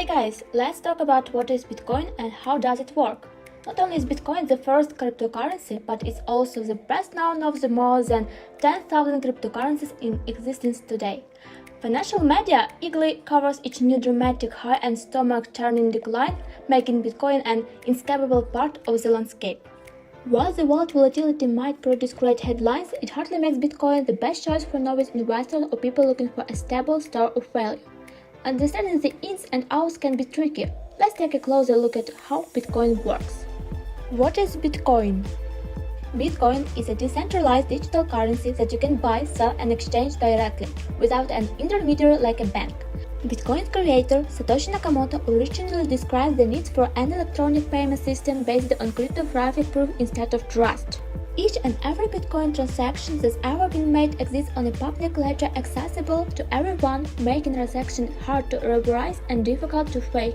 Hi guys, let's talk about what is Bitcoin and how does it work. Not only is Bitcoin the first cryptocurrency, but it's also the best known of the more than 10,000 cryptocurrencies in existence today. Financial media eagerly covers each new dramatic high and stomach-turning decline, making Bitcoin an inescapable part of the landscape. While the wild volatility might produce great headlines, it hardly makes Bitcoin the best choice for novice investors or people looking for a stable store of value. Understanding the ins and outs can be tricky. Let's take a closer look at how Bitcoin works. What is Bitcoin? Bitcoin is a decentralized digital currency that you can buy, sell, and exchange directly, without an intermediary like a bank. Bitcoin's creator, Satoshi Nakamoto, originally described the need for an electronic payment system based on cryptographic proof instead of trust. Each and every Bitcoin transaction that's ever been made exists on a public ledger accessible to everyone, making transactions hard to rubberize and difficult to fake.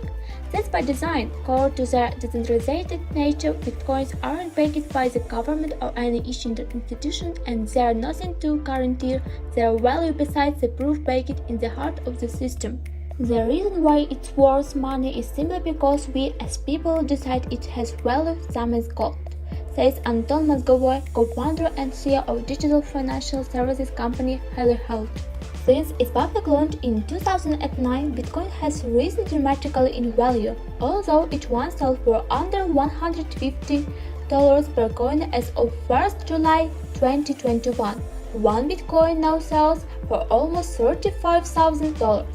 That's by design. Core to their decentralized nature, Bitcoins aren't backed by the government or any issuing institution, and they are nothing to guarantee their value besides the proof baked in the heart of the system. The reason why it's worth money is simply because we as people decide it has value, same as gold, says Anton Mozgovoi, co-founder and CEO of digital financial services company Highly Held. Since its public launch in 2009, Bitcoin has risen dramatically in value, although it once sold for under $150 per coin as of 1st July 2021. One Bitcoin now sells for almost $35,000.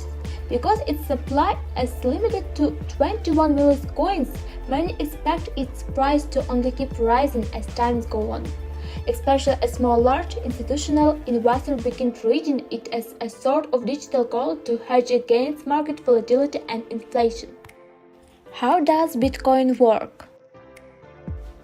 Because its supply is limited to 21 million coins, many expect its price to only keep rising as time goes on. Especially as large institutional investors begin treating it as a sort of digital gold to hedge against market volatility and inflation. How does Bitcoin work?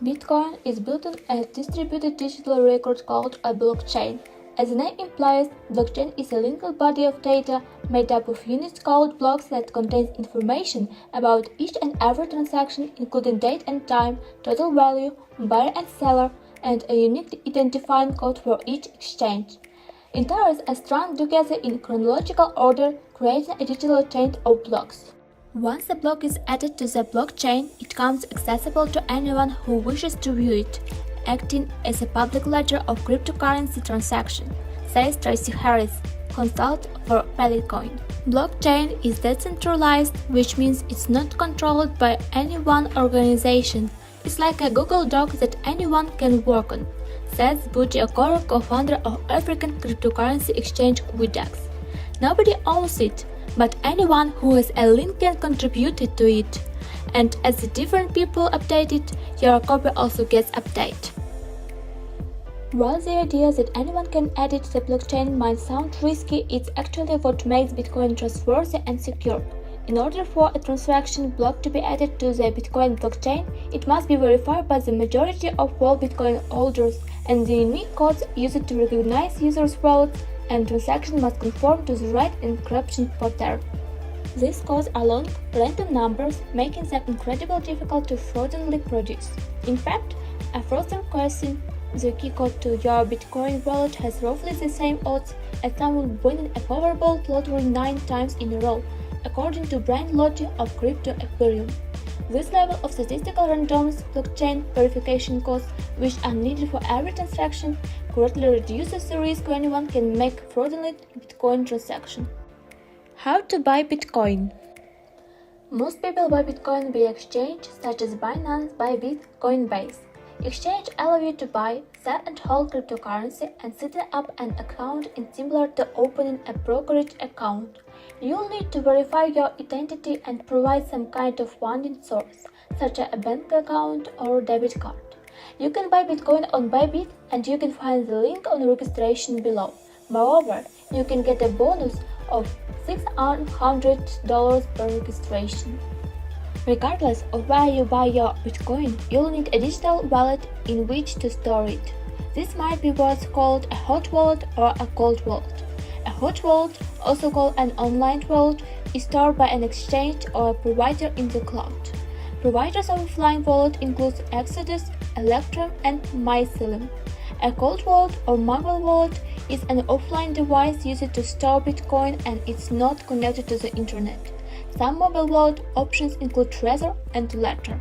Bitcoin is built on a distributed digital record called a blockchain. As the name implies, blockchain is a linked body of data made up of units called blocks that contains information about each and every transaction, including date and time, total value, buyer and seller, and a unique identifying code for each exchange. Entires are strung together in chronological order, creating a digital chain of blocks. Once a block is added to the blockchain, it becomes accessible to anyone who wishes to view it, acting as a public ledger of cryptocurrency transactions, says Tracy Harris, consultant for Polycoin. Blockchain is decentralized, which means it's not controlled by any one organization. It's like a Google Doc that anyone can work on, says Budi Okoro, co-founder of African cryptocurrency exchange Quidex. Nobody owns it, but anyone who has a link can contribute to it. And as the different people update it, your copy also gets updated. While the idea that anyone can edit the blockchain might sound risky, it's actually what makes Bitcoin trustworthy and secure. In order for a transaction block to be added to the Bitcoin blockchain, it must be verified by the majority of all Bitcoin holders, and the unique codes used to recognize users' wallets and transactions must conform to the right encryption pattern. These codes are long, random numbers, making them incredibly difficult to fraudulently produce. In fact, a fraudster guessing the key code to your Bitcoin wallet has roughly the same odds as someone winning a Powerball lottery 9 times in a row, according to Brian Lotti of Crypto Ethereum. This level of statistical randomness blockchain verification costs, which are needed for every transaction, greatly reduces the risk anyone can make fraudulent Bitcoin transaction. How to buy Bitcoin? Most people buy Bitcoin via exchange such as Binance, Bybit, Coinbase. Exchange allow you to buy, sell and hold cryptocurrency and set up an account in similar to opening a brokerage account. You'll need to verify your identity and provide some kind of funding source, such as a bank account or debit card. You can buy Bitcoin on Bybit and you can find the link on registration below. Moreover, you can get a bonus of $600 per registration. Regardless of where you buy your Bitcoin, you'll need a digital wallet in which to store it. This might be what's called a hot wallet or a cold wallet. A hot wallet, also called an online wallet, is stored by an exchange or a provider in the cloud. Providers of offline wallet include Exodus, Electrum, and Mycelium. A cold wallet or mobile wallet is an offline device used to store Bitcoin and it's not connected to the internet. Some mobile wallet options include Trezor and Ledger.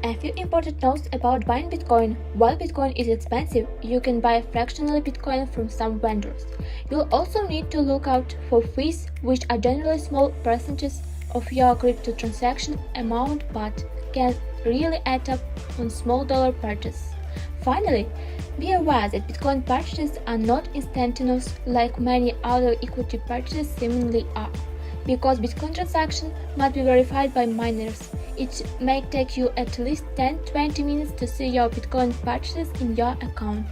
A few important notes about buying Bitcoin. While Bitcoin is expensive, you can buy fractionally Bitcoin from some vendors. You'll also need to look out for fees, which are generally small percentages of your crypto transaction amount but can really add up on small dollar purchase. Finally, be aware that Bitcoin purchases are not instantaneous like many other equity purchases seemingly are. Because Bitcoin transaction must be verified by miners, it may take you at least 10-20 minutes to see your Bitcoin purchases in your account.